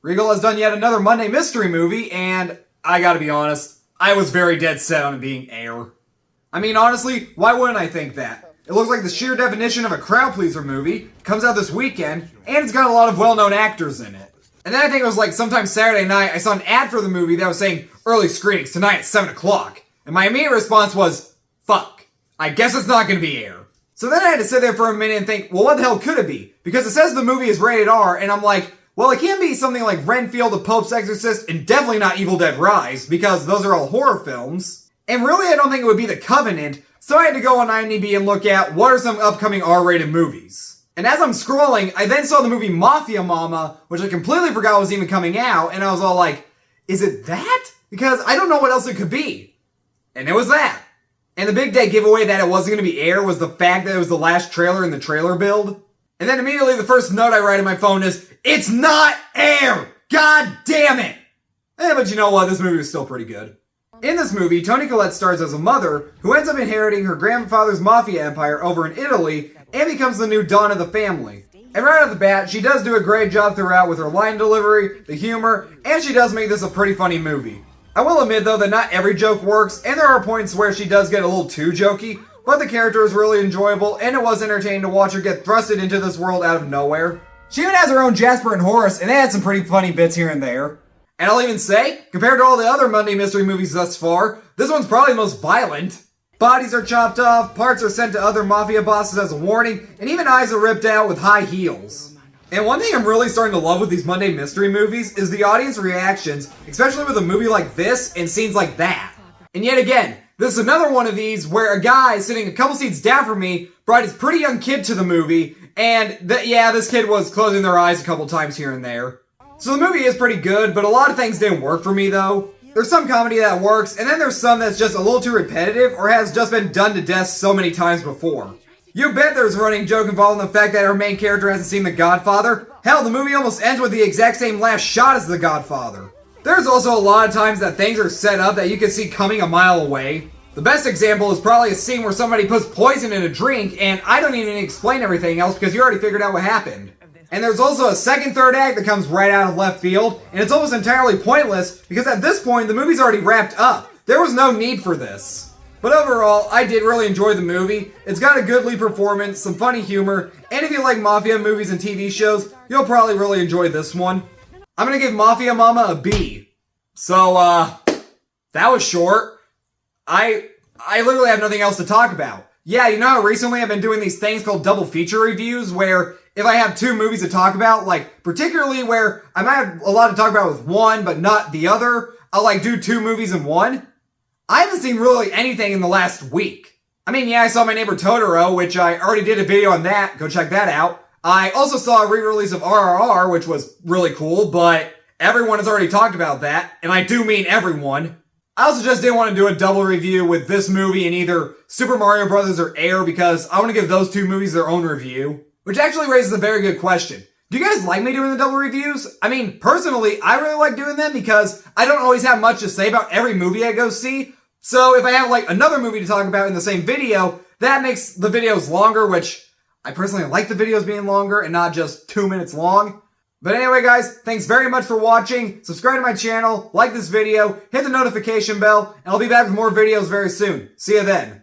Regal has done yet another Monday mystery movie, and I gotta be honest, I was very dead set on it being air. I mean, honestly, why wouldn't I think that? It looks like the sheer definition of a crowd pleaser movie, comes out this weekend, and it's got a lot of well-known actors in it. And then I think it was like sometime Saturday night, I saw an ad for the movie that was saying, early screenings tonight at 7 o'clock. And my immediate response was, fuck, I guess it's not gonna be air. So then I had to sit there for a minute and think, well, what the hell could it be? Because it says the movie is rated R, and I'm like, well, it can't be something like Renfield, The Pope's Exorcist, and definitely not Evil Dead Rise, because those are all horror films. And really, I don't think it would be The Covenant, so I had to go on IMDb and look at what are some upcoming R-rated movies. And as I'm scrolling, I then saw the movie Mafia Mamma, which I completely forgot was even coming out, and I was all like, is it that? Because I don't know what else it could be. And it was that. And the big day giveaway that it wasn't going to be air was the fact that it was the last trailer in the trailer build. And then immediately the first note I write on my phone is, it's not air! God damn it! But you know what, this movie was still pretty good. In this movie, Toni Collette stars as a mother who ends up inheriting her grandfather's mafia empire over in Italy and becomes the new Dawn of the family. And right off the bat, she does do a great job throughout with her line delivery, the humor, and she does make this a pretty funny movie. I will admit though that not every joke works, and there are points where she does get a little too jokey, but the character is really enjoyable, and it was entertaining to watch her get thrusted into this world out of nowhere. She even has her own Jasper and Horace, and they had some pretty funny bits here and there. And I'll even say, compared to all the other Monday mystery movies thus far, this one's probably the most violent. Bodies are chopped off, parts are sent to other mafia bosses as a warning, and even eyes are ripped out with high heels. And one thing I'm really starting to love with these Monday mystery movies is the audience reactions, especially with a movie like this and scenes like that. And yet again, this is another one of these where a guy sitting a couple seats down from me brought his pretty young kid to the movie, and this kid was closing their eyes a couple times here and there. So the movie is pretty good, but a lot of things didn't work for me though. There's some comedy that works, and then there's some that's just a little too repetitive or has just been done to death so many times before. You bet there's a running joke involving the fact that our main character hasn't seen The Godfather. Hell, the movie almost ends with the exact same last shot as The Godfather. There's also a lot of times that things are set up that you can see coming a mile away. The best example is probably a scene where somebody puts poison in a drink, and I don't even explain everything else because you already figured out what happened. And there's also a second, third act that comes right out of left field, and it's almost entirely pointless because at this point the movie's already wrapped up. There was no need for this. But overall, I did really enjoy the movie. It's got a good lead performance, some funny humor, and if you like Mafia movies and TV shows, you'll probably really enjoy this one. I'm gonna give Mafia Mamma a B. So, that was short. I literally have nothing else to talk about. Yeah, you know how recently I've been doing these things called double feature reviews where if I have two movies to talk about, like particularly where I might have a lot to talk about with one but not the other, I'll like do two movies in one? I haven't seen really anything in the last week. I mean, yeah, I saw My Neighbor Totoro, which I already did a video on that. Go check that out. I also saw a re-release of RRR, which was really cool, but everyone has already talked about that, and I do mean everyone. I also just didn't want to do a double review with this movie and either Super Mario Bros. Or Air because I want to give those two movies their own review. Which actually raises a very good question. Do you guys like me doing the double reviews? I mean, personally, I really like doing them because I don't always have much to say about every movie I go see. So if I have like another movie to talk about in the same video, that makes the videos longer, which I personally like the videos being longer and not just 2 minutes long. But anyway guys, thanks very much for watching. Subscribe to my channel, like this video, hit the notification bell, and I'll be back with more videos very soon. See you then.